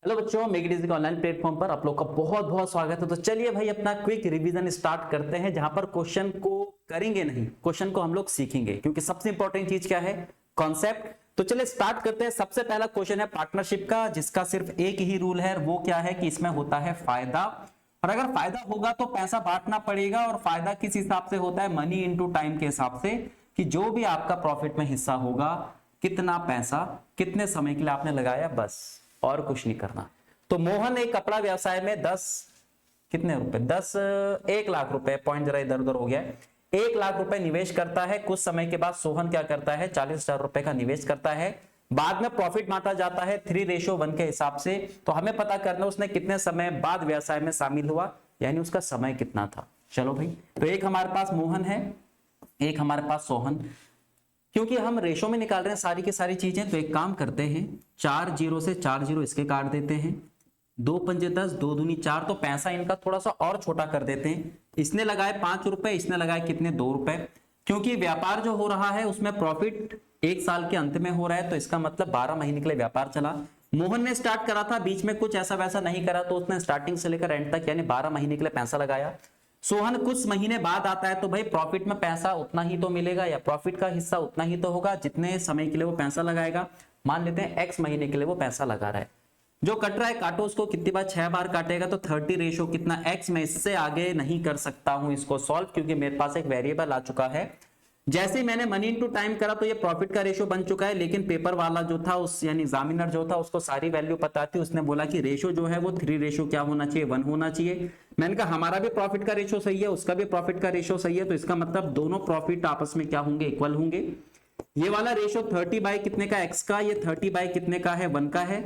Hello बच्चों, make it easy के online platform पर आप लोग का बहुत बहुत स्वागत है। तो चलिए भाई अपना क्विक रिवीजन स्टार्ट करते हैं, जहां पर क्वेश्चन को करेंगे नहीं, क्वेश्चन को हम लोग सीखेंगे, क्योंकि सबसे इंपॉर्टेंट चीज क्या है, कॉन्सेप्ट। तो चलिए स्टार्ट करते हैं। सबसे पहला क्वेश्चन है पार्टनरशिप का, जिसका सिर्फ एक ही रूल है, वो क्या है कि इसमें होता है फायदा। और अगर फायदा होगा तो पैसा बांटना पड़ेगा, और फायदा किस हिसाब से होता है, मनी इंटू टाइम के हिसाब से, कि जो भी आपका प्रॉफिट में हिस्सा होगा, कितना पैसा कितने समय के लिए आपने लगाया, बस और कुछ नहीं करना। तो मोहन एक कपड़ा व्यवसाय में 10 कितने रुपए 10 1 लाख रुपए, पॉइंट जरा इधर उधर हो गया है, 1 लाख रुपए निवेश करता है। कुछ समय के बाद सोहन क्या करता है, 40,000 रुपए का निवेश करता है। बाद में प्रॉफिट बांटा जाता है 3:1 के हिसाब से। तो हमें पता करना उसने कितने समय बाद व्यवसाय में शामिल हुआ, यानी उसका समय कितना था। चलो भाई, तो एक हमारे पास मोहन है, एक हमारे पास सोहन। क्योंकि हम रेशो में निकाल रहे हैं सारी की सारी चीजें, तो एक काम करते हैं, 4 जीरो से 4 जीरो इसके काट देते हैं, 2 पंजे 10, 2 दूनी 4। तो पैसा इनका थोड़ा सा और छोटा कर देते हैं। इसने लगाए 5 रुपए, इसने लगाए कितने, 2 रुपए। क्योंकि व्यापार जो हो रहा है उसमें प्रॉफिट 1 साल के अंत में हो रहा है, तो इसका मतलब 12 महीने के लिए व्यापार चला। मोहन ने स्टार्ट करा था, बीच में कुछ ऐसा वैसा नहीं करा, तो उसने स्टार्टिंग से लेकर एंड तक यानी 12 महीने के लिए पैसा लगाया। सोहन कुछ महीने बाद आता है, तो भाई प्रॉफिट में पैसा उतना ही तो मिलेगा, या प्रॉफिट का हिस्सा उतना ही तो होगा जितने समय के लिए वो पैसा लगाएगा। मान लेते हैं एक्स महीने के लिए वो पैसा लगा रहा है। जो कट रहा है काटो उसको, कितनी बार, 6 बार काटेगा, तो 30 रेशो कितना एक्स। मैं इससे आगे नहीं कर सकता हूं इसको सॉल्व, क्योंकि मेरे पास एक वेरिएबल आ चुका है। जैसे ही मैंने मनी इनटू टाइम करा तो ये प्रॉफिट का रेशो बन चुका है, लेकिन पेपर वाला जो था, उस यानी एग्जामिनर जो था, उसको सारी वैल्यू पता थी। उसने बोला कि रेशो जो है वो 3 रेशो क्या होना चाहिए, 1 होना चाहिए। मैंने कहा हमारा भी प्रॉफिट का रेशो सही है, उसका भी प्रॉफिट का रेशो सही है, तो इसका मतलब दोनों प्रॉफिट आपस में क्या होंगे, इक्वल होंगे। ये वाला रेशो 30 बाई कितने का, एक्स का, ये 30 बाई कितने का है, 1 का है।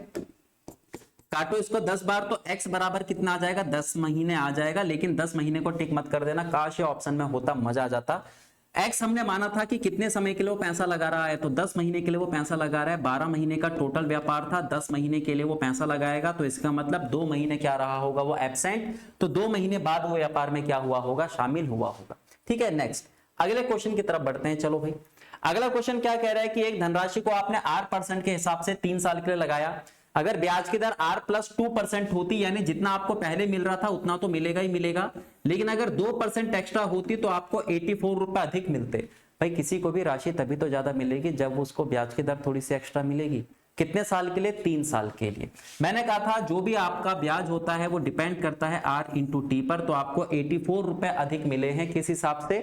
काटो इसको 10 बार, तो x बराबर कितना आ जाएगा, 10 महीने आ जाएगा। लेकिन 10 महीने को टिक मत कर देना, काश ये ऑप्शन में होता, मजा आ जाता। x हमने माना था कि कितने समय के लिए वो पैसा लगा रहा है, तो 10 महीने के लिए वो पैसा लगा रहा है। 12 महीने का टोटल व्यापार था, 10 महीने के लिए वो पैसा लगाएगा, तो इसका मतलब 2 महीने क्या रहा होगा, वो एब्सेंट। तो 2 महीने बाद वो व्यापार में क्या हुआ होगा, शामिल हुआ होगा। ठीक है, नेक्स्ट अगले क्वेश्चन की तरफ बढ़ते हैं। चलो भाई, अगला क्वेश्चन क्या कह रहा है कि एक धनराशि को आपने R% के हिसाब से 3 साल के लिए लगाया। अगर ब्याज की दर R+2% होती, यानी जितना आपको पहले मिल रहा था उतना तो मिलेगा ही मिलेगा, लेकिन अगर 2% एक्स्ट्रा होती तो आपको 84 रुपए अधिक मिलते। भाई किसी को भी राशि तभी तो ज्यादा मिलेगी जब उसको ब्याज की दर थोड़ी सी एक्स्ट्रा मिलेगी। कितने साल के लिए, 3 साल के लिए। मैंने कहा था जो भी आपका ब्याज होता है वो डिपेंड करता है R/T पर, तो आपको 84 रुपए अधिक मिले हैं। किस हिसाब से,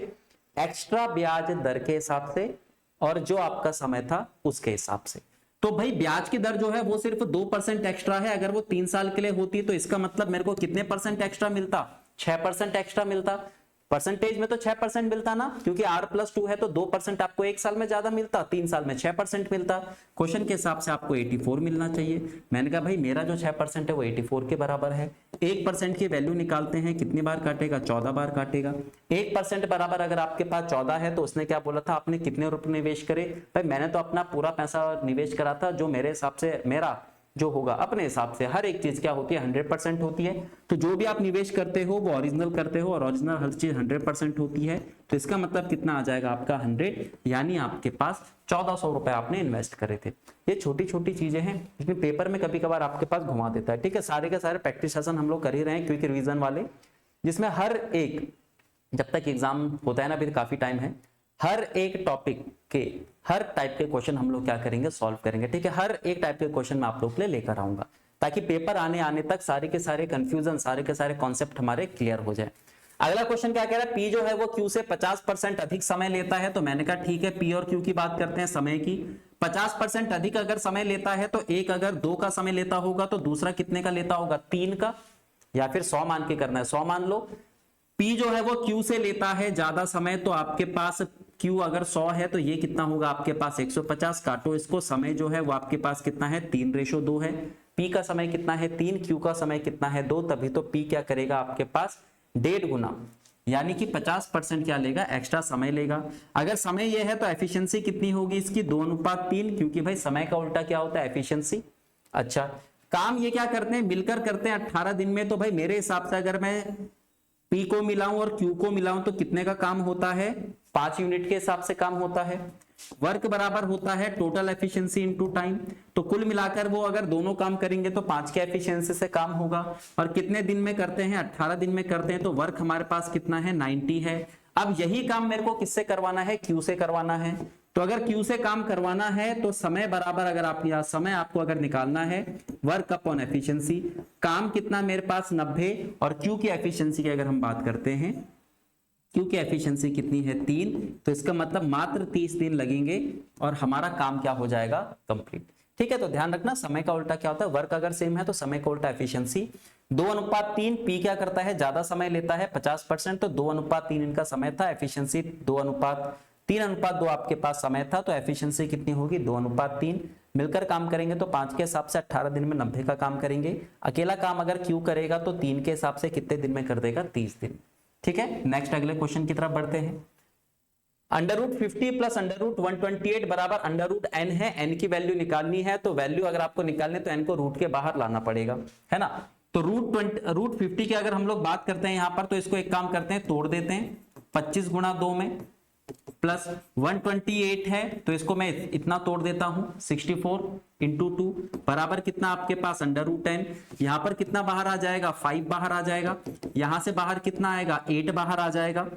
एक्स्ट्रा ब्याज दर के हिसाब से, और जो आपका समय था उसके हिसाब से। तो भाई ब्याज की दर जो है वो सिर्फ 2% एक्स्ट्रा है। अगर वो 3 साल के लिए होती तो इसका मतलब मेरे को कितने परसेंट एक्स्ट्रा मिलता, 6% एक्स्ट्रा मिलता। परसेंटेज में तो 6% मिलता ना, क्योंकि R+2 है तो 2% आपको 1 साल में ज्यादा मिलता, 3 साल में 6% मिलता। क्वेश्चन के हिसाब से आपको 84 मिलना चाहिए। मैंने कहा भाई मेरा जो 6% है वो 84 के बराबर है। 1% की वैल्यू निकालते हैं, कितनी बार काटेगा, 14 बार काटेगा। 1% बराबर अगर आपके पास 14 है, तो उसने क्या बोला था, आपने कितने रुपए निवेश करे। भाई मैंने तो अपना पूरा पैसा निवेश करा था, जो मेरे हिसाब से मेरा जो होगा, अपने हिसाब से हर एक चीज क्या होती है, 100% होती है। तो जो भी आप निवेश करते हो वो ओरिजिनल करते हो, और ओरिजिनल हर चीज 100% होती है। तो इसका मतलब कितना आ जाएगा आपका 100, यानी आपके पास 1400 रुपए आपने इन्वेस्ट करे थे। ये छोटी छोटी चीजें हैं, इसमें पेपर में कभी कभार आपके पास घुमा देता है। ठीक है, सारे के सारे प्रैक्टिस सेशन हम लोग कर ही रहे हैं, क्विक रिवीजन वाले, जिसमें हर एक, जब तक एग्जाम होता है ना, अभी काफी टाइम है, हर एक टॉपिक के हर टाइप के क्वेश्चन हम लोग क्या करेंगे, सॉल्व करेंगे। ठीक है, हर एक टाइप के क्वेश्चन मैं आप लोग के लिए लेकर आऊंगा, ताकि पेपर आने तक सारे के सारे कंफ्यूजन, सारे के सारे कॉन्सेप्ट हमारे क्लियर हो जाए। अगला क्वेश्चन क्या कह रहा है, पी जो है वो क्यू से 50% अधिक समय लेता है। तो मैंने कहा ठीक है, पी और क्यू की बात करते हैं, समय की। 50% अधिक अगर समय लेता है, तो एक अगर 2 का समय लेता होगा तो दूसरा कितने का लेता होगा, 3 का, या फिर 100 मान के करना है, 100 मान लो। P जो है वो Q से लेता है ज्यादा समय, तो आपके पास Q अगर 100 है तो ये कितना होगा आपके पास 150। काटो इसको, समय जो है वो आपके पास कितना है, 3:2 है। P का समय कितना है, 3, Q का समय कितना है, 2, तभी तो P क्या करेगा आपके पास 1.5 गुना, यानी कि 50% क्या लेगा, एक्स्ट्रा समय लेगा। अगर समय ये है तो एफिशिएंसी कितनी होगी इसकी, 2:3, क्योंकि भाई समय का उल्टा क्या होता है, एफिशिएंसी। अच्छा, काम ये क्या करते हैं, मिलकर करते हैं 18 दिन में। तो भाई मेरे हिसाब से अगर मैं P को मिलाऊं और Q को मिलाऊं तो कितने का काम होता है, 5 यूनिट के हिसाब से काम होता है। वर्क बराबर होता है टोटल एफिशिएंसी इनटू टाइम, तो कुल मिलाकर वो अगर दोनों काम करेंगे तो 5 के एफिशिएंसी से काम होगा। और कितने दिन में करते हैं, 18 दिन में करते हैं, तो वर्क हमारे पास कितना है, 90 है। अब यही काम मेरे को किससे करवाना है, Q से करवाना है। तो अगर Q से काम करवाना है तो समय बराबर, अगर आप यहाँ समय आपको अगर निकालना है वर्क अपॉन एफिशिएंसी, काम कितना मेरे पास 90 और Q की एफिशिएंसी की अगर हम बात करते हैं, Q की एफिशिएंसी कितनी है, 3, तो इसका मतलब मात्र 30 दिन लगेंगे और हमारा काम क्या हो जाएगा, कंप्लीट। ठीक है, तो ध्यान रखना समय का उल्टा क्या होता है, वर्क अगर सेम है तो समय का उल्टा एफिशिएंसी। 2:3, P क्या करता है, ज्यादा समय लेता है 50%, तो 2:3 इनका समय था, एफिशिएंसी 3:2 आपके पास समय था, तो एफिशिएंसी कितनी होगी, 2:3। मिलकर काम करेंगे तो 5 के हिसाब से 18 दिन में 90 का काम करेंगे। अकेला काम अगर Q करेगा तो 3 के हिसाब से कितने दिन में कर देगा, 30 दिन। ठीक है, नेक्स्ट अगले क्वेश्चन की तरफ बढ़ते हैं। √50 प्लस √128 बराबर √n है। n की वैल्यू निकालनी है, तो वैल्यू अगर आपको निकालनी है तो n को रूट के बाहर लाना पड़ेगा, है ना। तो √50 की अगर हम लोग बात करते हैं यहां पर, तो इसको एक काम करते हैं, तोड़ देते हैं 25 गुणा 2 में, प्लस 128 है तो इसको मैं इतना तोड़ देता हूं 64 इंटू 2 बराबर कितना आपके पास √10। यहां पर कितना बाहर आ जाएगा, 5 बाहर आ जाएगा। यहां से बाहर कितना आएगा, 8 बाहर आ जाएगा।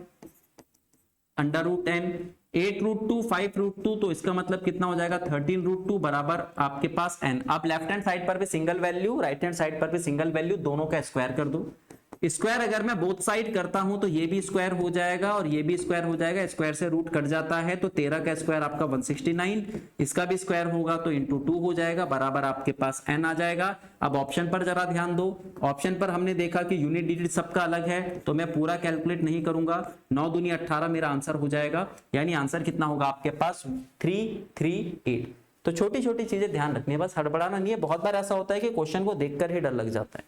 √10 8√2 5√2, तो इसका मतलब कितना हो जाएगा, 13√2 बराबर आपके पास n। आप लेफ्ट हैंड साइड पर भी single value, right hand side पर भी सिंगल वैल्यू, दोनों का स्क्वायर कर दो। स्क्वायर अगर मैं बोथ साइड करता हूं तो ये भी स्क्वायर हो जाएगा और ये भी स्क्वायर हो जाएगा, स्क्वायर से रूट कट जाता है, तो 13 का स्क्वायर आपका 169, इसका भी स्क्वायर होगा तो इंटू 2 हो जाएगा, बराबर आपके पास n आ जाएगा। अब ऑप्शन पर जरा ध्यान दो, ऑप्शन पर हमने देखा कि यूनिट डिजिट सबका अलग है, तो मैं पूरा कैलकुलेट नहीं करूंगा, 9 दूनी 18 मेरा आंसर हो जाएगा, यानी आंसर कितना होगा आपके पास 338। तो छोटी छोटी चीजें ध्यान रखनी है, बस हड़बड़ाना नहीं है। बहुत बार ऐसा होता है कि क्वेश्चन को देखकर ही डर लग जाता है,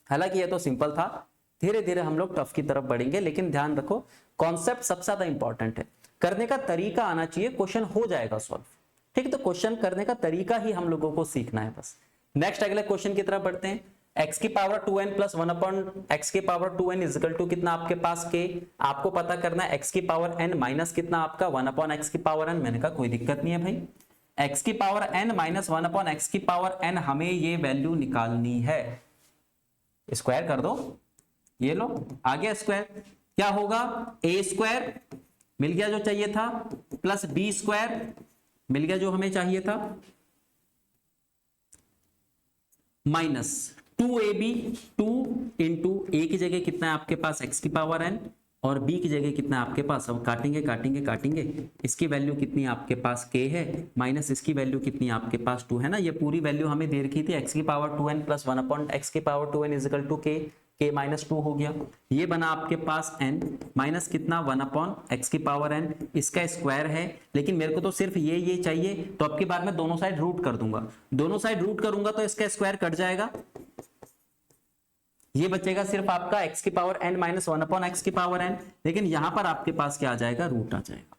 हालांकि ये तो सिंपल था, धीरे धीरे हम लोग टफ की तरफ बढ़ेंगे, लेकिन ध्यान रखो कॉन्सेप्ट सबसे ज्यादा इंपॉर्टेंट है, करने का तरीका आना चाहिए, क्वेश्चन हो जाएगा सॉल्व। ठीक है, तो क्वेश्चन करने का तरीका ही हम लोगों को सीखना है बस। नेक्स्ट अगले क्वेश्चन की तरफ बढ़ते हैं। x की पावर 2n प्लस 1/x की पावर 2n इजिकल टू कितना आपके पास k, आपको पता करना है x की पावर n माइनस कितना आपका 1/x की पावर n। मैंने कहा कोई दिक्कत नहीं है भाई, x की पावर n माइनस 1/x की पावर n, हमें ये वैल्यू निकालनी है। स्क्वायर कर दो, ये लो आ गया स्क्वायर, क्या होगा, a स्क्वायर मिल गया जो चाहिए था, प्लस b स्क्वायर मिल गया जो हमें चाहिए था, माइनस 2ab, 2 इंटू a की जगह कितना है आपके पास x की पावर n और b की जगह कितना है आपके पास, अब काटेंगे काटेंगे काटेंगे, इसकी वैल्यू कितनी आपके पास k है, माइनस इसकी वैल्यू कितनी आपके पास 2 है ना। ये पूरी वैल्यू हमें दे रखी थी, x की पावर 2n प्लस 1/x की power 2n equal to k, k minus 2 हो गया, ये बना आपके पास n माइनस कितना 1/x की पावर n, इसका स्क्वायर है, लेकिन मेरे को तो सिर्फ ये चाहिए, तो अब की बार मैं दोनों साइड रूट कर दूंगा, दोनों साइड रूट करूंगा तो इसका स्क्वायर कट जाएगा, ये बचेगा सिर्फ आपका x की पावर n माइनस 1/x की पावर n, लेकिन यहां पर आपके पास क्या आ जाएगा, रूट आ जाएगा,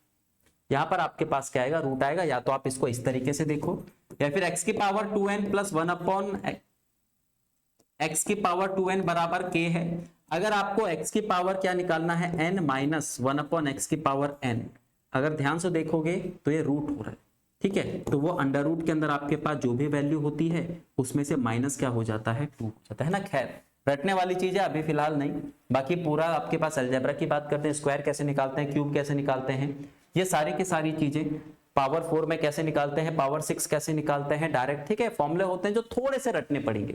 यहां पर आपके पास क्या आएगा, रूट आएगा। या तो आप इसको इस तरीके से देखो, या फिर x की पावर 2n प्लस 1/x की पावर 2n बराबर k है। अगर आपको x की पावर क्या निकालना है, n माइनस 1/x की पावर n, अगर ध्यान से देखोगे तो ये रूट हो रहा है, ठीक है, तो वो अंडर रूट के अंदर आपके पास जो भी वैल्यू होती है उसमें से माइनस क्या हो जाता है, 2 हो जाता है ना। खैर रटने वाली चीज है अभी फिलहाल नहीं, बाकी पूरा आपके पास अलजेब्रा की बात करते हैं, स्क्वायर कैसे निकालते हैं, क्यूब कैसे निकालते हैं, ये सारी की सारी चीजें, पावर 4 में कैसे निकालते हैं, पावर 6 कैसे निकालते हैं डायरेक्ट, ठीक है, फॉर्मूले होते हैं जो थोड़े से रटने पड़ेंगे,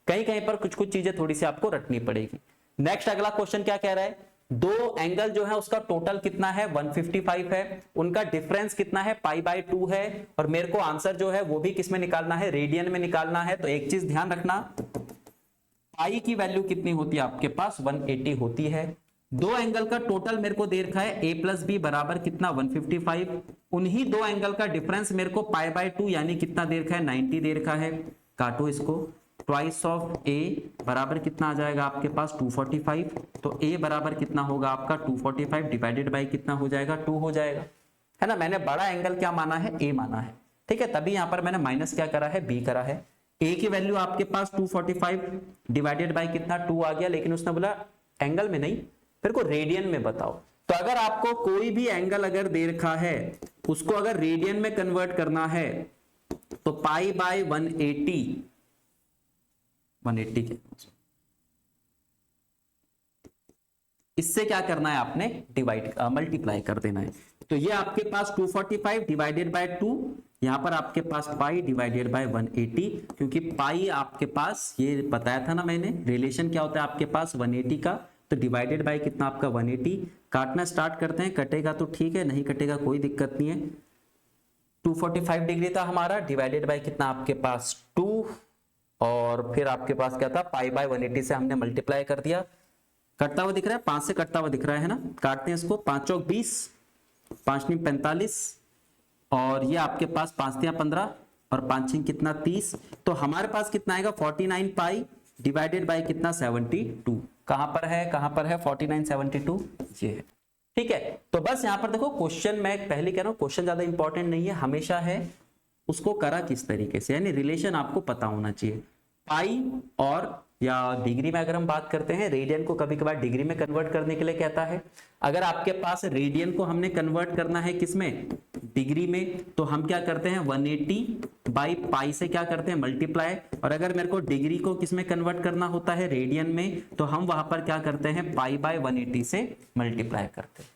कहीं कहीं पर कुछ कुछ चीजें थोड़ी सी आपको रटनी पड़ेगी। नेक्स्ट अगला क्वेश्चन क्या कह रहा है, दो एंगल जो है उसका टोटल कितना है 155 है, उनका डिफरेंस कितना है π/2 है, और मेरे को आंसर जो है वो भी किस में निकालना है, रेडियन में निकालना है। तो एक चीज ध्यान रखना, पाई की वैल्यू कितनी होती है आपके पास 180 होती है। दो एंगल का टोटल मेरे को दे रखा है a प्लस बी बराबर कितना 155, उन्हीं दो एंगल का डिफरेंस मेरे को π/2 यानी कितना दे रखा है 90 दे रखा है। काटो इसको, ट्वाइस ऑफ a बराबर कितना आ जाएगा आपके पास 245, तो a बराबर कितना होगा आपका 245 डिवाइडेड बाई कितना हो जाएगा 2 हो जाएगा, है ना। मैंने बड़ा एंगल क्या माना है, a माना है, ठीक है, तभी यहां पर मैंने माइनस क्या करा है, b करा है। a की वैल्यू आपके पास 245 डिवाइडेड बाई कितना 2 आ गया, लेकिन उसने बोला एंगल में नहीं, मेरे को रेडियन में बताओ। तो अगर आपको कोई भी एंगल अगर दे रखा है उसको अगर रेडियन में कन्वर्ट करना है तो पाई बाय 180 के इससे क्या करना है आपने डिवाइड मल्टीप्लाई कर देना है। तो ये आपके पास 245 डिवाइडेड बाय 2, यहां पर आपके पास पाई डिवाइडेड बाय 180, क्योंकि पाई आपके पास ये बताया था ना मैंने रिलेशन क्या होता है आपके पास 180 का, तो डिवाइडेड बाय कितना आपका 180। काटना स्टार्ट करते हैं, कटेगा तो ठीक है, नहीं कटेगा कोई दिक्कत नहीं है। 245 डिग्री था हमारा, डिवाइडेड बाय कितना आपके पास 2, और फिर आपके पास क्या था पाई बाय 180 से हमने मल्टीप्लाई कर दिया। कटता हुआ दिख रहा है, 5 से कटता हुआ दिख रहा है ना, काटते हैं इसको, 5 चौक 20, 5 नीम 45, और ये आपके पास 5 तिया 15 और 5 छीं कितना 30, तो हमारे पास कितना आएगा 49 पाई डिवाइडेड बाय कितना 72। कहां पर है 49 72 ये है। ठीक है, तो बस यहां पर देखो क्वेश्चन, मैं पहले कह रहा हूं क्वेश्चन ज्यादा इंपॉर्टेंट नहीं है, हमेशा है उसको करा किस तरीके से, यानी रिलेशन आपको पता होना चाहिए। पाई और या डिग्री में अगर हम बात करते हैं, रेडियन को कभी कभार डिग्री में कन्वर्ट करने के लिए कहता है। अगर आपके पास रेडियन को हमने कन्वर्ट करना है किसमें डिग्री में, तो हम क्या करते हैं 180 बाई पाई से क्या करते हैं मल्टीप्लाई, और अगर मेरे को डिग्री को किसमें कन्वर्ट करना होता है रेडियन में, तो हम वहां पर क्या करते हैं पाई बाय 180 से मल्टीप्लाई करते हैं।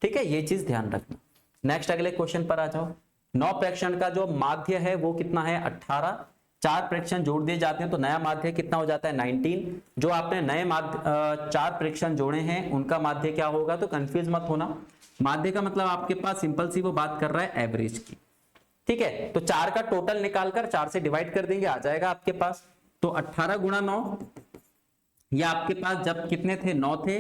ठीक है, ये चीज ध्यान रखना। नेक्स्ट अगले क्वेश्चन पर आ जाओ। 9 प्रेक्षण का जो माध्य है वो कितना है 18, 4 प्रेक्षण जोड़ दिए जाते हैं तो नया माध्य कितना हो जाता है 19। जो आपने नए माध्य 4 प्रेक्षण जोड़े हैं उनका माध्य क्या होगा, तो कंफ्यूज मत होना, माध्य का मतलब आपके पास सिंपल सी वो बात कर रहा है एवरेज की। ठीक है, तो 4 का टोटल निकालकर 4 से डिवाइड कर देंगे, आ जाएगा आपके पास। तो 18 गुणा 9, ये आपके पास जब कितने थे 9 थे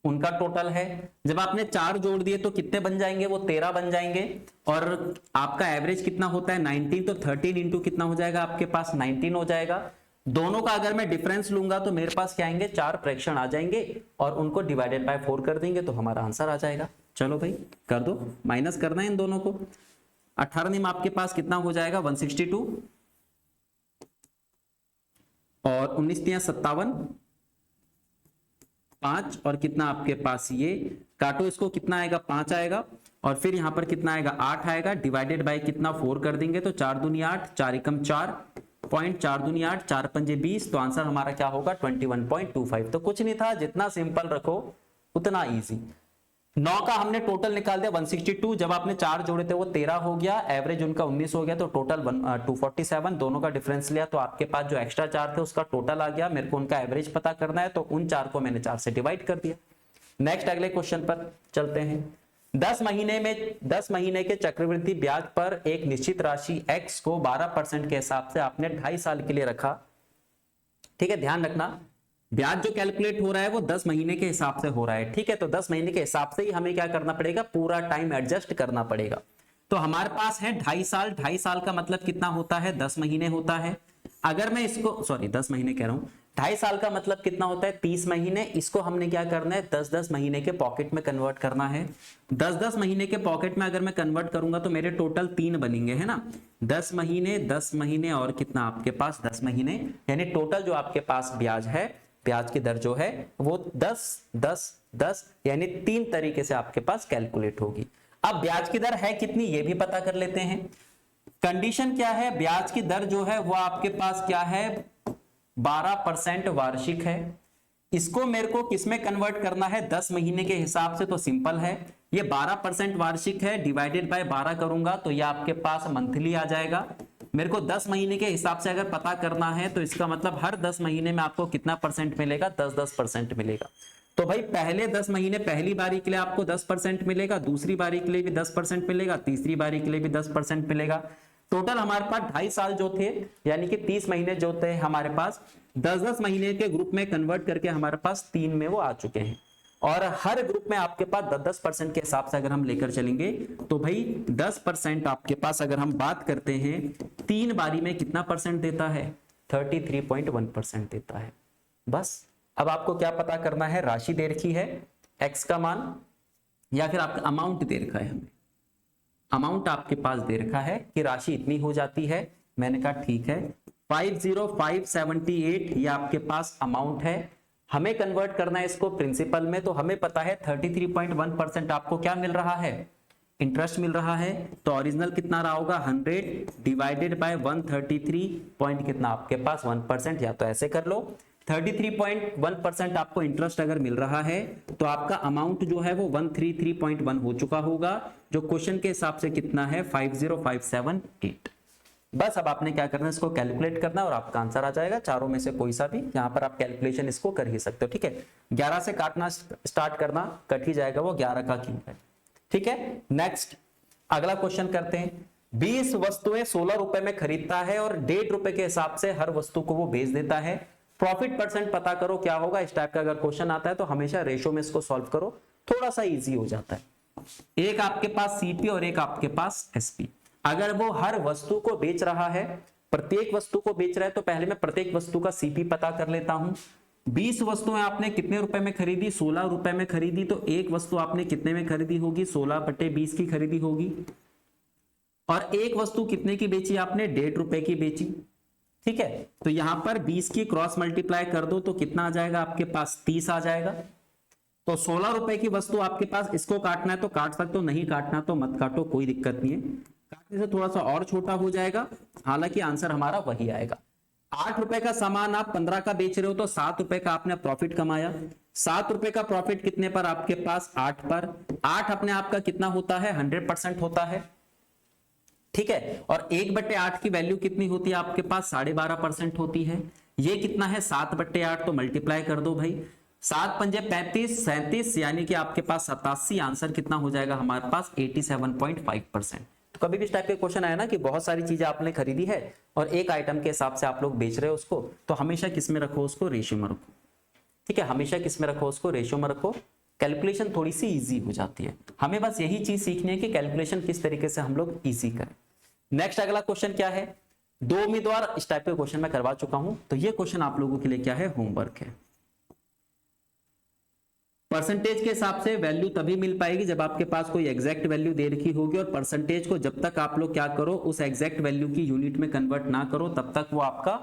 उनका टोटल है, जब आपने 4 जोड़ दिए तो कितने बन जाएंगे, वो 13 बन जाएंगे, और आपका एवरेज कितना होता है 19, तो 13 इंटू कितना हो जाएगा आपके पास 19 हो जाएगा। दोनों का अगर मैं डिफरेंस लूंगा तो मेरे पास क्या आएंगे 4 प्रेक्षण आ जाएंगे, और उनको डिवाइडेड बाय 4 कर देंगे तो हमारा आंसर आ जाएगा। चलो भाई कर दो, माइनस करना है इन दोनों को। 18 निम आपके पास कितना हो जाएगा 162, और 19 तिया 57, 5 और कितना आपके पास ये काटो इसको, कितना आएगा 5 आएगा, और फिर यहां पर कितना आएगा 8 आएगा, डिवाइडेड बाय कितना 4 कर देंगे, तो 4 दूनी 8, 4 एकम 4, पॉइंट 4 दूनी 8, 4 पंजे 20, तो आंसर हमारा क्या होगा 21.25। तो कुछ नहीं था, जितना सिंपल रखो उतना इजी। 9 का हमने टोटल निकाल दिया 162, जब आपने 4 जोड़े थे वो 13 हो गया, एवरेज उनका 19 हो गया, तो टोटल 247, दोनों का डिफरेंस लिया तो आपके पास जो एक्स्ट्रा 4 थे उसका टोटल आ गया। मेरे को उनका एवरेज पता करना है तो उन 4 को मैंने 4 से डिवाइड कर दिया। नेक्स्ट अगले क्वेश्चन पर चलते हैं। 10 महीने के चक्रवृद्धि ब्याज पर एक निश्चित राशि x को 12% के हिसाब से आपने 2.5 साल के लिए रखा। ठीक है, ध्यान रखना ब्याज जो कैलकुलेट हो रहा है वो 10 महीने के हिसाब से हो रहा है। ठीक है, तो 10 महीने के हिसाब से ही हमें क्या करना पड़ेगा, पूरा टाइम एडजस्ट करना पड़ेगा। तो हमारे पास है 2.5 साल, 2.5 साल का मतलब कितना होता है 10 महीने होता है। अगर मैं इसको 10 महीने कह रहा हूं, 2.5 साल का मतलब कितना होता है 30 महीने। इसको हमने क्या करना है 10-10 महीने के पॉकेट में कन्वर्ट करना है। 10-10 महीने के पॉकेट में अगर मैं कन्वर्ट करूंगा तो मेरे टोटल 3 बनेंगे, है ना, 10 महीने और कितना आपके पास 10 महीने, यानी टोटल जो आपके पास ब्याज है, ब्याज की दर जो है वो 10-10-10 यानी 3 तरीके से आपके पास कैलकुलेट होगी। अब ब्याज की दर है कितनी ये भी पता कर लेते हैं। कंडीशन क्या है, ब्याज की दर जो है वो आपके पास क्या है 12% वार्षिक है। इसको मेरे को किसमें कन्वर्ट करना है 10 महीने के हिसाब से, तो सिंपल है, ये 12% वार्षिक है, डिवाइडेड बाय 12 करूंगा तो ये आपके पास मंथली आ जाएगा। मेरे को 10 महीने के हिसाब से अगर पता करना है तो इसका मतलब हर 10 महीने में आपको कितना परसेंट मिलेगा 10-10% मिलेगा। तो भाई पहले 10 महीने पहली बारी के लिए आपको 10% मिलेगा, दूसरी बारी के लिए भी 10% मिलेगा, तीसरी बारी के लिए भी 10% मिलेगा। टोटल हमारे पास 2.5 साल जो थे यानी कि 30 महीने जो थे हमारे पास 10-10 महीने के ग्रुप में कन्वर्ट करके हमारे पास 3 में वो आ चुके हैं। और हर ग्रुप में आपके पास 10-10% के हिसाब से अगर हम लेकर चलेंगे तो भाई 10% आपके पास अगर हम बात करते हैं 3 बारी में कितना परसेंट देता है 33.1% देता है। बस अब आपको क्या पता करना है, राशि दे रखी है x का मान या फिर आपका अमाउंट दे रखा है, हमें अमाउंट आपके पास दे रखा है कि राशि इतनी हो जाती है। मैंने कहा ठीक है 50578 ये आपके पास अमाउंट है। हमें कन्वर्ट करना है इसको प्रिंसिपल में, तो हमें पता है 33.1% आपको क्या मिल रहा है, इंटरेस्ट मिल रहा है। तो ओरिजिनल कितना रहा होगा, 100 डिवाइडेड बाय 133 पॉइंट कितना आपके पास 1%, या तो ऐसे कर लो 33.1% आपको इंटरेस्ट अगर मिल रहा है तो आपका अमाउंट जो है वो 133.1 हो चुका होगा, जो क्वेश्चन के हिसाब से कितना है 50578। बस अब आपने क्या करना है, इसको कैलकुलेट करना और आपका आंसर आ जाएगा, चारों में से कोई सा भी। यहां पर आप कैलकुलेशन इसको कर ही सकते हो, ठीक है। 11 से काटना स्टार्ट करना, कट ही जाएगा वो, 11 का क्यूब है, ठीक है। नेक्स्ट अगला क्वेश्चन करते हैं। 20 वस्तुएं 16 रुपए में खरीदता है और 1.5 रुपए के हिसाब से हर वस्तु को वो बेच देता है। प्रॉफिट परसेंट पता करो क्या होगा। इस टाइप का अगर क्वेश्चन आता है तो हमेशा रेशो में इसको सॉल्व करो, थोड़ा सा इजी हो जाता है। एक आपके पास सीपी और एक आपके पास एसपी। अगर वो हर वस्तु को बेच रहा है, प्रत्येक वस्तु को बेच रहा है, तो पहले मैं प्रत्येक वस्तु का सीपी पता कर लेता हूं। 20 वस्तुएं आपने कितने रुपए में खरीदी, 16 रुपए में खरीदी, तो एक वस्तु आपने कितने में खरीदी होगी, 16/20 की खरीदी होगी। और एक वस्तु कितने की बेची आपने, 1.5 रुपए की बेची, ठीक है। तो यहां पर 20 की क्रॉस मल्टीप्लाई कर दो तो कितना आ जाएगा आपके पास, 30 आ जाएगा। तो 16 रुपए की वस्तु आपके पास, इसको काटना है तो काट सकते हो, नहीं काटना तो मत काटो, कोई दिक्कत नहीं है। काटने से थोड़ा सा और छोटा हो जाएगा, हालांकि आंसर हमारा वही आएगा। 8 रुपए का सामान आप 15 का बेच रहे हो तो 7 रुपए का आपने प्रॉफिट कमाया। 7 रुपए का प्रॉफिट कितने पर आपके पास, 8 पर। 8 अपने आप का कितना होता है, 100% होता है, ठीक है। और 1/8 की वैल्यू कितनी होती है आपके पास, 12.5% होती है। ये कितना है, 7/8, तो मल्टीप्लाई कर दो भाई, 7 पंजे 35, 37, यानी कि आपके पास 87। आंसर कितना हो जाएगा हमारे पास, 87.5%। तो कभी भी इस टाइप के क्वेश्चन आया ना कि बहुत सारी चीजें आपने खरीदी है और एक आइटम के हिसाब से आप लोग बेच रहे हो उसको, तो हमेशा किस में रखो, उसको रेशियो में रखो, ठीक है। हमेशा किस में रखो, उसको रेशियो में रखो। कैलकुलेशन थोड़ी सी इजी हो जाती है। हमें बस यही चीज सीखनी है कि कैलकुलेशन किस तरीके से हम लोग इजी करें। नेक्स्ट अगला क्वेश्चन क्या है, 2 उम्मीदवार, इस टाइप के क्वेश्चन मैं करवा चुका हूं, तो ये क्वेश्चन आप लोगों के लिए क्या है, होमवर्क है। परसेंटेज के हिसाब से वैल्यू तभी मिल पाएगी जब आपके पास कोई एग्जैक्ट वैल्यू दे रखी होगी, और परसेंटेज को जब तक आप लोग क्या करो, उस एग्जैक्ट वैल्यू की यूनिट में कन्वर्ट ना करो, तब तक वो आपका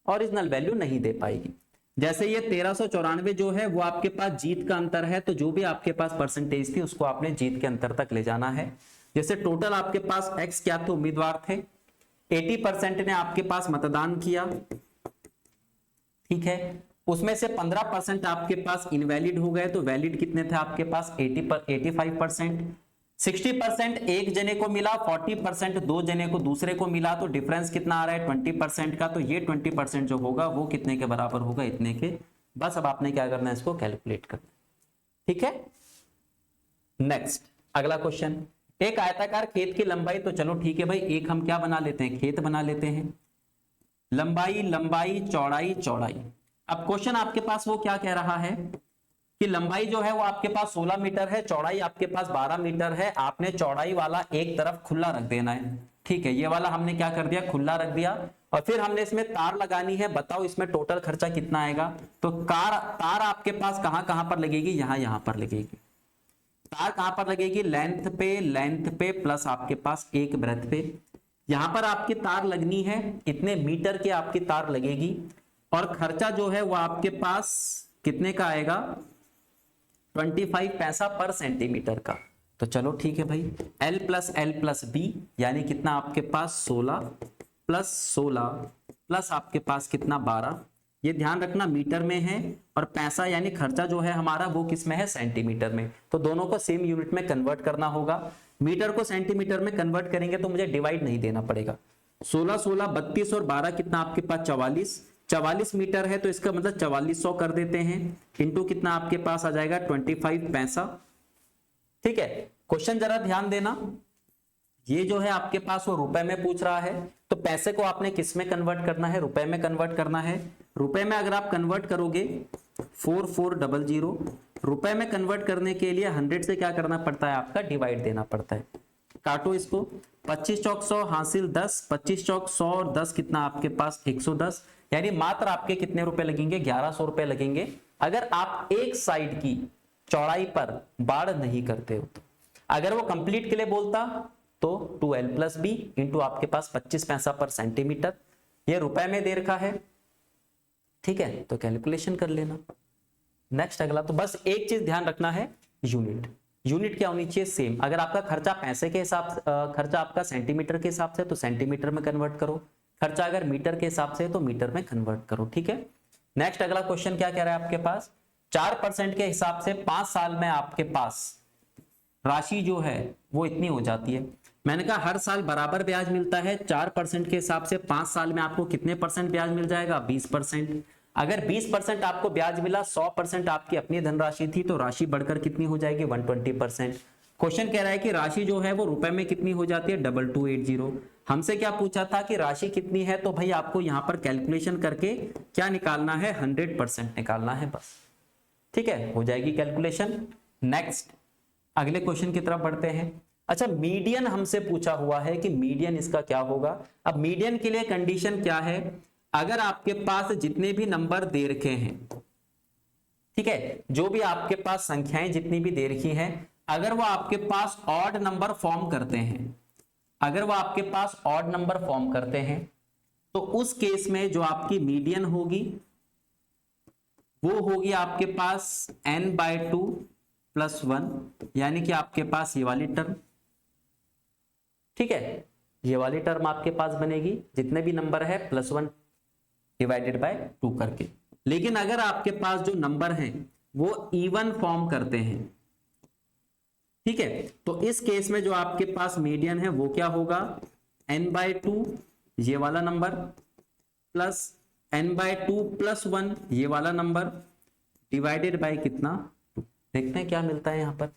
ओरिजिनल वैल्यू नहीं दे पाएगी। जैसे ये 1394 जो है वो आपके पास जीत का अंतर है, तो जो भी आपके पास परसेंटेज थी उसको आपने जीत के अंतर तक ले जाना है। जैसे टोटल आपके पास एक्स क्या थे, उम्मीदवार थे, 80% ने आपके पास मतदान किया, ठीक है। उसमें से 15% आपके पास इनवैलिड हो गए, तो वैलिड कितने थे आपके पास, 85%। 60% एक जने को मिला, 40% दो जने को दूसरे को मिला, तो डिफरेंस कितना आ रहा है 20% का। तो ये 20% जो होगा वो कितने के बराबर होगा, इतने के। बस अब आपने क्या करना है, इसको कैलकुलेट करना, ठीक है। नेक्स्ट अगला क्वेश्चन, एक आयताकार खेत की लंबाई, तो चलो ठीक है भाई, एक हम क्या बना लेते हैं, खेत बना लेते हैं। लंबाई, लंबाई, चौड़ाई, चौड़ाई। अब क्वेश्चन आपके पास वो क्या कह रहा है कि लंबाई जो है वो आपके पास 16 मीटर है, चौड़ाई आपके पास 12 मीटर है। आपने चौड़ाई वाला एक तरफ खुला रख देना है, ठीक है। ये वाला हमने क्या कर दिया, खुला रख दिया, और फिर हमने इसमें तार लगानी है। बताओ इसमें टोटल खर्चा कितना आएगा। तो तार आपके पास कहां कहां पर लगेगी, यहां पर लगेगी। तार कहां पर लगेगी, लेंथ पे प्लस आपके पास एक ब्रेथ पे। यहां पर आपकी तार लगनी है, इतने मीटर की आपकी तार लगेगी, और खर्चा जो है वो आपके पास कितने का आएगा, 25 पैसा पर सेंटीमीटर का। तो चलो ठीक है भाई, L प्लस B यानी कितना आपके पास 16 प्लस 16 प्लस आपके पास कितना 12। ये ध्यान रखना मीटर में है, और पैसा यानी खर्चा जो है हमारा वो किस में है, सेंटीमीटर में। तो दोनों को सेम यूनिट में कन्वर्ट करना होगा। मीटर को सेंटीमीटर में कन्वर्ट करेंगे तो मुझे डिवाइड नहीं देना पड़ेगा। 16 16 32 और 12 कितना आपके पास 44 मीटर है, तो इसका मतलब 4400 कर देते हैं, इंटू कितना आपके पास आ जाएगा 25 पैसा, ठीक है। क्वेश्चन जरा ध्यान देना, ये जो है आपके पास वो रुपए में पूछ रहा है, तो पैसे को आपने किस में कन्वर्ट करना है, रुपए में कन्वर्ट करना है। रुपए में अगर आप कन्वर्ट करोगे 4400, रुपए में कन्वर्ट करने के लिए 100 से क्या करना पड़ता है, आपका डिवाइड देना पड़ता है। काटो इसको, 25 चौक 100 हासिल 10, 25 चौक 100 और 10 कितना आपके पास 110, यानी मात्र आपके कितने रुपए लगेंगे, 1100 रुपए लगेंगे, अगर आप एक साइड की चौड़ाई पर बाड़ नहीं करते हो तो। अगर वो कंप्लीट के लिए बोलता तो 2L प्लस B इंटू आपके पास 25 पैसा पर सेंटीमीटर, ये रुपए में दे रखा है, ठीक है। तो कैलकुलेशन कर लेना, नेक्स्ट अगला, तो बस एक चीज ध्यान रखना है, यूनिट। यूनिट क्या होनी चाहिए? सेम। अगर आपका खर्चा पैसे के हिसाब से, खर्चा आपका सेंटीमीटर के हिसाब से तो सेंटीमीटर में कन्वर्ट करो, खर्चा अगर मीटर के हिसाब से तो मीटर में कन्वर्ट करो, ठीक है। नेक्स्ट अगला क्वेश्चन क्या कह रहा है आपके पास, 4% के हिसाब से 5 साल में आपके पास राशि जो है वो इतनी हो जाती है। मैंने कहा हर साल बराबर ब्याज मिलता है, 4% के हिसाब से 5 साल में आपको कितने परसेंट ब्याज मिल जाएगा? 20%। अगर 20% आपको ब्याज मिला, 100% आपकी अपनी धनराशि थी, तो राशि बढ़कर कितनी हो जाएगी? 120%। क्वेश्चन कह रहा है कि राशि जो है वो रुपए में कितनी हो जाती है? 2280। हमसे क्या पूछा था कि राशि कितनी है, तो भाई आपको यहां पर कैलकुलेशन करके क्या निकालना है? 100% निकालना है बस, ठीक है, हो जाएगी कैलकुलेशन। नेक्स्ट अगले क्वेश्चन की तरफ बढ़ते हैं। अच्छा, मीडियन हमसे पूछा हुआ है कि मीडियन इसका क्या होगा। अब मीडियन के लिए कंडीशन क्या है? अगर आपके पास जितने भी नंबर दे रखे हैं, ठीक है, जो भी आपके पास संख्याएं जितनी भी दे रखी हैं, अगर वो आपके पास ऑड नंबर फॉर्म करते हैं, अगर वो आपके पास ऑड नंबर फॉर्म करते हैं, तो उस केस में जो आपकी मीडियन होगी वो होगी आपके पास n/2 + 1, यानी कि आपके पास ये वाली टर्म, ठीक है, ये वाली टर्म आपके पास बनेगी, जितने भी नंबर है +1 / 2 करके। लेकिन अगर आपके पास जो नंबर हैं वो इवन फॉर्म करते हैं, ठीक है, तो इस केस में जो आपके पास मीडियन है वो क्या होगा? n/2 ये वाला नंबर प्लस n/2 + 1 ये वाला नंबर डिवाइडेड बाय कितना? देखते हैं क्या मिलता है यहां पर।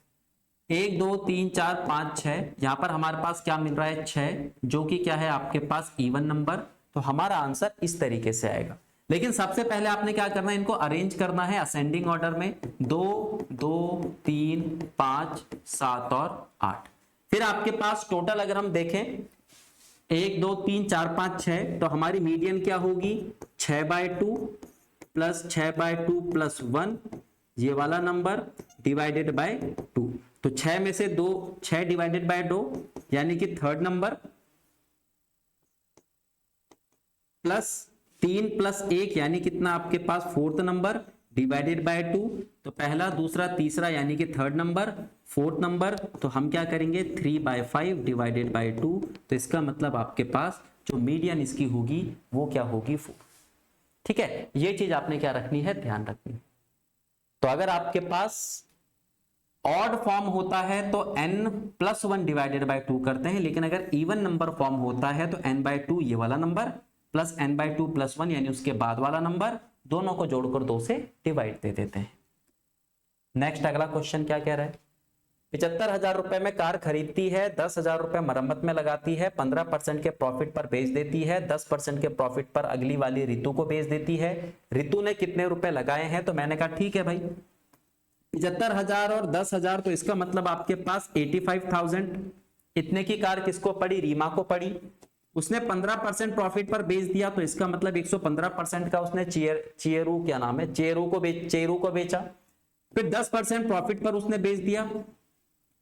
1 2 3 4 5 6, यहां पर हमारे पास क्या मिल रहा है? 6, जो कि क्या है आपके पास इवन नंबर। तो हमारा आंसर इस तरीके से आएगा। लेकिन सबसे पहले आपने क्या करना है? इनको अरेंज करना है असेंडिंग ऑर्डर में, 2 2 3 5 7 और 8। फिर आपके पास टोटल अगर हम देखें 1 2 3 4 5 6, तो हमारी मीडियन क्या होगी? 6/2 प्लस 6/2 + 1 ये वाला नंबर डिवाइडेड बाय 2। तो 6 में से 2, 6 डिवाइडेड बाय 2 यानी कि थर्ड नंबर, प्लस 3 + 1 यानी कितना आपके पास? Fourth number divided by 2। तो पहला, दूसरा, तीसरा यानी कि थर्ड नंबर, फोर्थ नंबर, तो हम क्या करेंगे? 3/5 डिवाइडेड बाय 2। तो इसका मतलब आपके पास जो मीडियन इसकी होगी वो क्या होगी? 4, ठीक है। ये चीज आपने क्या रखनी है? ध्यान रखनी है। तो अगर आपके पास ऑड फॉर्म होता है तो n+1 डिवाइडेड बाय 2 करते हैं, लेकिन अगर इवन नंबर फॉर्म होता है तो n/2 ये वाला नंबर प्लस n/2 + 1 यानी उसके बाद वाला नंबर, दोनों को जोड़कर 2 से डिवाइड दे देते हैं। नेक्स्ट अगला क्वेश्चन क्या कह रहा है? 75,000 रुपए में कार खरीदती है, 10,000 रुपए मरम्मत में लगाती है, 15% के प्रॉफिट पर बेच देती है, 10% के प्रॉफिट पर अगली वाली रितु को बेच देती है। रितु ने कितने रुपए लगाए हैं? तो मैंने कहा ठीक है भाई, 75,000 और 10,000, तो इसका मतलब आपके पास 85,000 इतने की कार किसको पड़ी? रीमा को पड़ी। उसने 15% प्रॉफिट पर बेच दिया, तो इसका मतलब 115% का उसने चेरू क्या नाम है, चेरू को बेचा। फिर 10% प्रॉफिट पर उसने बेच दिया,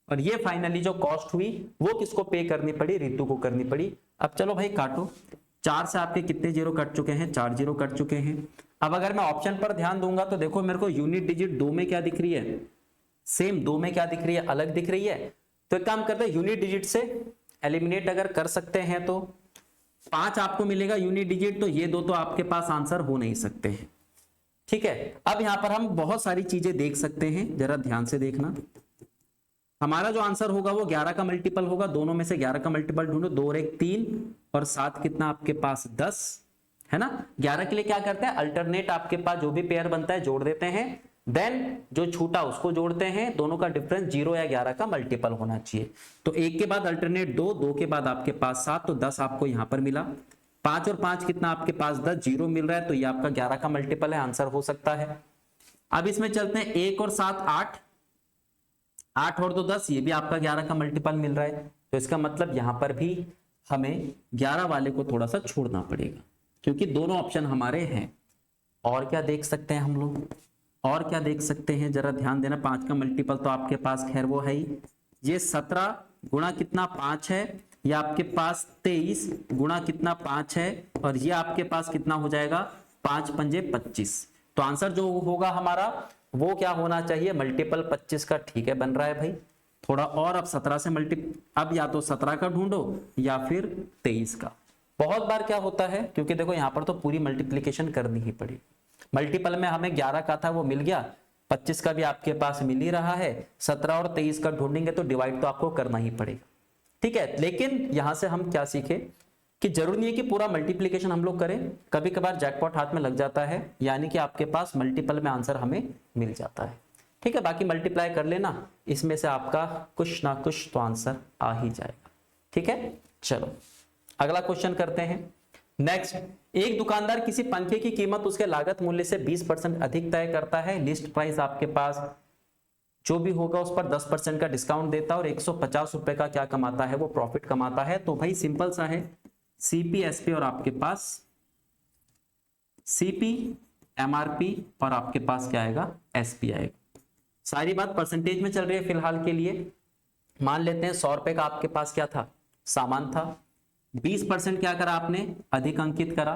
और ये फाइनली जो कॉस्ट हुई वो किसको पे करनी पड़ी? रितु को करनी पड़ी। अब चलो भाई काटो, 4 से आपके कितने जीरो कट चुके हैं? 4 जीरो कट चुके हैं। अब अगर मैं ऑप्शन पर ध्यान दूंगा तो देखो मेरे को यूनिट डिजिट 2 में क्या दिख रही है? सेम 2 में क्या दिख रही है? अलग दिख रही है। तो एक काम करते हैं, यूनिट डिजिट से एलिमिनेट अगर कर सकते हैं तो 5 आपको मिलेगा यूनिट डिजिट, तो ये दो तो आपके पास आंसर हो नहीं सकते हैं, ठीक है। अब यहां पर हम बहुत सारी चीजें देख सकते हैं, जरा ध्यान से देखना। हमारा जो आंसर होगा वो 11 का मल्टीपल होगा, दोनों में से 11 का मल्टीपल ढूंढो, 2 और 1 3 और 7 कितना आपके पास? 10 है ना। 11 के लिए क्या करते हैं? अल्टरनेट आपके पास जो भी पेयर बनता है जोड़ देते हैं, देन जो छूटा उसको जोड़ते हैं, दोनों का डिफरेंस 0 या 11 का मल्टीपल होना चाहिए। तो 1 के बाद अल्टरनेट 2, 2 के बाद आपके पास 7, तो 10 आपको यहां पर मिला। 5 और 5 कितना आपके पास? 10, 0 मिल रहा है, तो ये आपका 11 का मल्टीपल है, आंसर हो सकता है। अब इसमें चलते हैं, 1 और 7 8, 8 और 2 10, ये भी आपका 11 का मल्टीपल मिल रहा है। तो इसका मतलब यहां पर भी हमें 11 वाले को थोड़ा सा छोड़ना पड़ेगा, क्योंकि दोनों ऑप्शन हमारे हैं। और क्या देख सकते हैं हम लोग? और क्या देख सकते हैं? जरा ध्यान देना। 5 का मल्टीपल तो आपके पास खैर वो है ही, ये 17 गुणा कितना 5 है, ये आपके पास 23 गुणा कितना 5 है, और ये आपके पास कितना हो जाएगा? 5 पंजे 25। तो आंसर जो होगा हमारा वो क्या होना चाहिए, मल्टीपल 25 का। ठीक है, बन रहा है भाई। थोड़ा और, अब 17 से अब या तो 17 का ढूंढो या फिर 23 का। बहुत बार क्या होता है, क्योंकि देखो यहां पर तो पूरी मल्टीप्लीकेशन करनी ही पड़ी। मल्टीपल में हमें 11 का था वो मिल गया, 25 का भी आपके पास मिल ही रहा है, 17 और 23 का ढूंढेंगे तो डिवाइड तो आपको करना ही पड़ेगा। ठीक है, लेकिन यहां से हम क्या सीखे कि जरूरी नहीं है कि पूरा मल्टीप्लीकेशन हम लोग करें, कभी कभार जैकपॉट हाथ में लग जाता है, यानी कि आपके पास मल्टीपल में आंसर हमें मिल जाता है। ठीक है, बाकी मल्टीप्लाई कर लेना, इसमें से आपका कुछ ना कुछ तो आंसर आ ही जाएगा। ठीक है, चलो अगला क्वेश्चन करते हैं। नेक्स्ट, एक दुकानदार किसी पंखे की कीमत उसके लागत मूल्य से 20% अधिक तय करता है। लिस्ट प्राइस आपके पास जो भी होगा उस पर 10% का डिस्काउंट देता है और 150 रुपए का क्या कमाता है, वो प्रॉफिट कमाता है। तो भाई सिंपल सा है, सीपी, एसपी और आपके पास सीपी, एमआरपी और आपके पास क्या आएगा, एसपी आएगा। सारी बात परसेंटेज में चल रही है फिलहाल के लिए। मान लेते हैं 100 रुपए का आपके पास क्या था, सामान था, 20% क्या करा आपने, अधिक अंकित करा,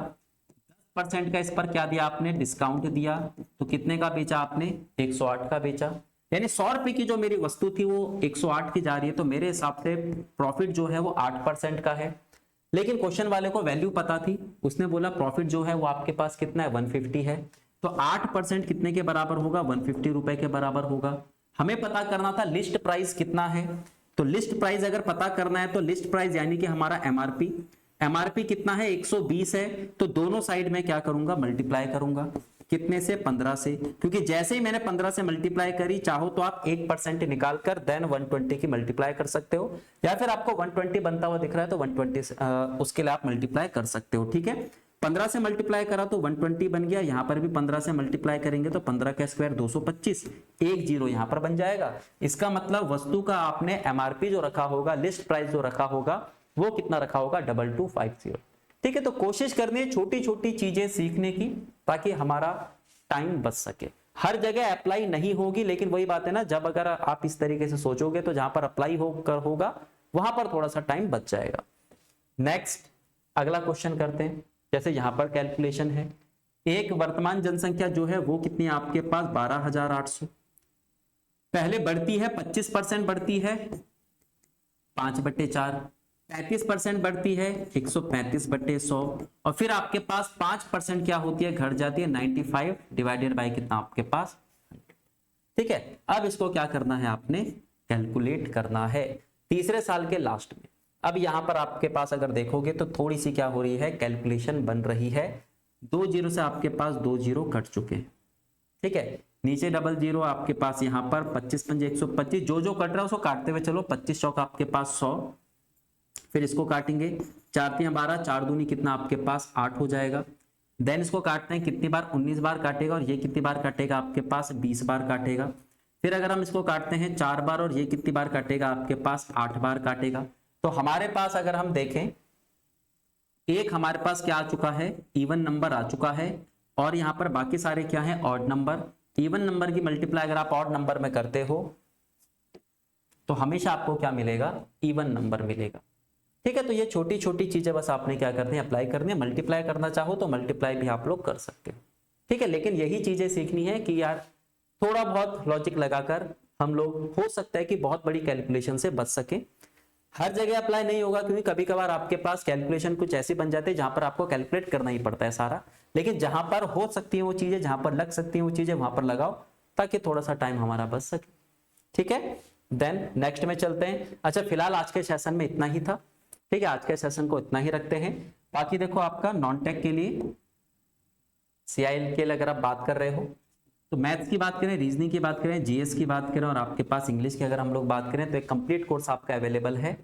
10% का इस पर क्या दिया आपने, डिस्काउंट दिया, तो कितने का बेचा आपने, 108 का बेचा। यानी 100 रुपए की जो मेरी वस्तु थी वो 108 की जा रही है, तो मेरे हिसाब से प्रॉफिट जो है वो 8% का है। लेकिन क्वेश्चन वाले को वैल्यू पता थी, उसने बोला प्रॉफिट जो है वो आपके पास कितना है, 150 है, तो 8% कितने के बराबर होगा, 150 रुपए के बराबर होगा। हमें पता करना था लिस्ट प्राइस कितना है, तो लिस्ट प्राइस अगर पता करना है तो लिस्ट प्राइस यानी कि हमारा एमआरपी, एमआरपी कितना है, 120 है, तो दोनों साइड में क्या करूंगा, मल्टीप्लाई करूंगा, कितने से, 15 से, क्योंकि जैसे ही मैंने 15 से मल्टीप्लाई करी, चाहो तो आप 1% निकाल कर देन 120 की मल्टीप्लाई कर सकते हो, या फिर आपको 120 बनता हुआ दिख रहा है तो 120 उसके लिए आप मल्टीप्लाई कर सकते हो। ठीक है, 15 से मल्टीप्लाई करा तो 120 बन गया, यहां पर भी 15 से मल्टीप्लाई करेंगे तो 15 का स्क्वायर 225, एक जीरो यहां पर बन जाएगा। इसका मतलब वस्तु का आपने एमआरपी जो रखा होगा, लिस्ट प्राइस जो रखा होगा, वो कितना रखा होगा, 2250। ठीक है, तो कोशिश करनी है छोटी छोटी चीजें सीखने की ताकि हमारा टाइम बच सके। हर जगह अप्लाई नहीं होगी, लेकिन वही बात है ना, जब अगर आप इस तरीके से सोचोगे तो जहां पर अप्लाई होगा वहां पर थोड़ा सा टाइम बच जाएगा। नेक्स्ट, अगला क्वेश्चन करते हैं। जैसे यहां पर कैलकुलेशन है, एक वर्तमान जनसंख्या जो है वो कितनी है आपके पास, 12,800। पहले बढ़ती है 25% बढ़ती है 5/4, 35% बढ़ती है 135/100, और फिर आपके पास 5% क्या होती है, घट जाती है 95 डिवाइडेड बाय कितना आपके पास 100। ठीक है, अब इसको क्या करना है, आपने कैलकुलेट करना है तीसरे साल के लास्ट में। अब यहां पर आपके पास अगर देखोगे तो थोड़ी सी क्या हो रही है, कैलकुलेशन बन रही है, 2 जीरो से आपके पास 2 जीरो कट चुके हैं। ठीक है, नीचे डबल जीरो आपके पास यहां पर 25 पंजे 125, जो जो कट रहा है उसको काटते हुए चलो, 25 चौक आपके पास 100, फिर इसको काटेंगे 4 3 12, 4 दूनी कितना आपके पास 8 हो जाएगा। देन इसको काटते हैं कितनी बार, 19 बार काटेगा, और ये कितनी बार काटेगा आपके पास, 20 बार काटेगा। फिर अगर हम इसको काटते हैं 4 बार, और ये कितनी बार काटेगा आपके पास, 8 बार काटेगा। तो हमारे पास अगर हम देखें, एक हमारे पास क्या आ चुका है, इवन नंबर आ चुका है, और यहां पर बाकी सारे क्या है, ऑड नंबर। इवन नंबर की मल्टीप्लाई अगर आप ऑड नंबर में करते हो तो हमेशा आपको क्या मिलेगा, इवन नंबर मिलेगा। ठीक है, तो ये छोटी छोटी चीजें बस आपने क्या करनी है, अप्लाई करनी है। मल्टीप्लाई करना चाहो तो मल्टीप्लाई भी आप लोग कर सकते हो। ठीक है, लेकिन यही चीजें सीखनी है कि यार थोड़ा बहुत लॉजिक लगाकर हम लोग, हो सकता है कि बहुत बड़ी कैलकुलेशन से बच सके। हर जगह अप्लाई नहीं होगा, क्योंकि कभी कभार आपके पास कैलकुलेशन कुछ ऐसी बन जाती है जहां पर आपको कैलकुलेट करना ही पड़ता है सारा, लेकिन जहां पर हो सकती है वो चीजें, जहां पर लग सकती है वो चीजें, वहां पर लगाओ ताकि थोड़ा सा टाइम हमारा बच सके। ठीक है, देन नेक्स्ट में चलते हैं। अच्छा, फिलहाल आज के सेशन में इतना ही था। ठीक है, आज के सेशन को इतना ही रखते हैं। बाकी देखो, आपका नॉन टेक के लिए, CIL के लिए अगर आप बात कर रहे हो तो मैथ्स की बात करें, रीजनिंग की बात करें, GS की बात करें, और आपके पास इंग्लिश की अगर हम लोग बात करें, तो एक कंप्लीट कोर्स आपका अवेलेबल है,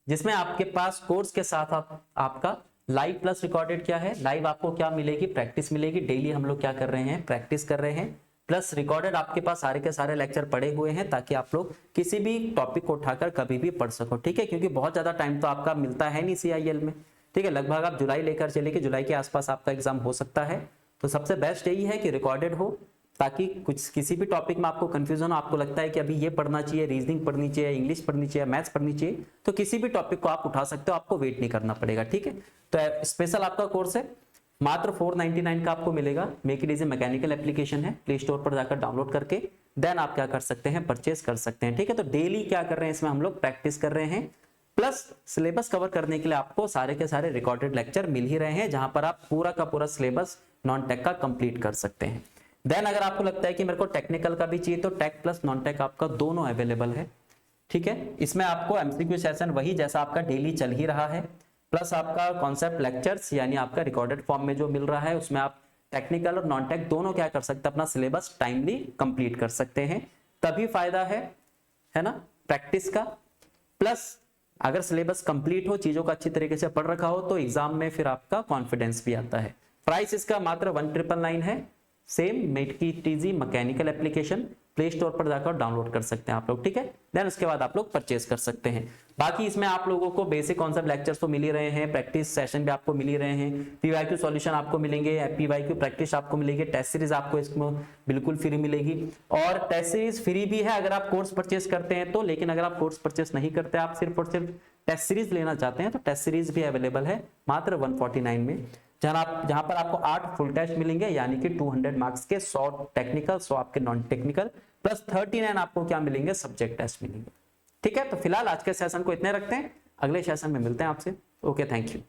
जिसमें आपके पास कोर्स के साथ आपका लाइव प्लस रिकॉर्डेड क्या है, लाइव आपको क्या मिलेगी, प्रैक्टिस मिलेगी। डेली हम लोग क्या कर रहे हैं, प्रैक्टिस कर रहे हैं, प्लस रिकॉर्डेड आपके पास सारे के सारे लेक्चर पड़े हुए हैं, ताकि आप लोग किसी भी टॉपिक को उठाकर कभी भी पढ़ सको। ठीक है, क्योंकि बहुत ज्यादा टाइम तो आपका मिलता है नहीं CIL में। ठीक है, लगभग आप जुलाई लेकर चले कि जुलाई के आसपास आपका एग्जाम हो सकता है, तो सबसे बेस्ट यही है कि रिकॉर्डेड हो, ताकि कुछ किसी भी टॉपिक में आपको कंफ्यूजन हो, आपको लगता है कि अभी ये पढ़ना चाहिए, रीजनिंग पढ़नी चाहिए, इंग्लिश पढ़नी चाहिए, मैथ्स पढ़नी चाहिए, तो किसी भी टॉपिक को आप उठा सकते हो, आपको वेट नहीं करना पड़ेगा। ठीक है, तो स्पेशल आपका कोर्स है, मात्र 499 का आपको मिलेगा। Make it easy mechanical application है, प्ले स्टोर पर जाकर डाउनलोड करके देन आप क्या कर सकते हैं, परचेस कर सकते हैं। ठीक है, तो डेली क्या कर रहे हैं इसमें हम लोग प्रैक्टिस कर रहे हैं, प्लस सिलेबस कवर करने के लिए आपको सारे के सारे रिकॉर्डेड लेक्चर मिल ही रहे हैं, जहां पर आप पूरा का पूरा सिलेबस नॉन टेक का कंप्लीट कर सकते हैं। देन अगर आपको लगता है कि मेरे को टेक्निकल का भी चाहिए तो टेक प्लस नॉन टेक आपका दोनों अवेलेबल है। ठीक है, इसमें आपको एमसीक्यू सेशन वही जैसा आपका डेली चल ही रहा है, प्लस आपका कॉन्सेप्ट लेक्चर्स यानी आपका रिकॉर्डेड फॉर्म में जो मिल रहा है उसमें आप टेक्निकल और नॉन टेक दोनों क्या कर सकते हैं, अपना सिलेबस टाइमली कंप्लीट कर सकते हैं। तभी फायदा है ना प्रैक्टिस का। प्लस अगर सिलेबस कंप्लीट हो, चीजों का अच्छी तरीके से पढ़ रखा हो तो एग्जाम में फिर आपका कॉन्फिडेंस भी आता है। प्राइस इसका मात्र 1999 है। Same make it easy mechanical application play store पर जाकर डाउनलोड कर सकते हैं आप लोग। ठीक है, देन उसके बाद आप लोग परचेस कर सकते हैं। बाकी इसमें आप लोगों को बेसिक कॉन्सेप्ट लेक्चर्स तो मिल ही रहे हैं, प्रैक्टिस सेशन भी आपको मिल ही रहे हैं, पीवाईक्यू सॉल्यूशन आपको मिलेंगे, पीवाईक्यू प्रैक्टिस आपको मिलेगी, टेस्ट सीरीज आपको इसमें बिल्कुल फ्री मिलेगी। और टेस्ट सीरीज फ्री भी है अगर आप कोर्स परचेस करते हैं तो, लेकिन अगर आप कोर्स परचेस नहीं करते, आप सिर्फ और सिर्फ टेस्ट सीरीज लेना चाहते हैं तो टेस्ट सीरीज भी अवेलेबल है मात्र 149 में, जहां पर आपको 8 फुल टेस्ट मिलेंगे, यानी कि 200 मार्क्स के 100 टेक्निकल 100 आपके नॉन टेक्निकल, प्लस 39 आपको क्या मिलेंगे, सब्जेक्ट टेस्ट मिलेंगे। ठीक है, तो फिलहाल आज के सेशन को इतने रखते हैं, अगले सेशन में मिलते हैं आपसे। Okay, thank you.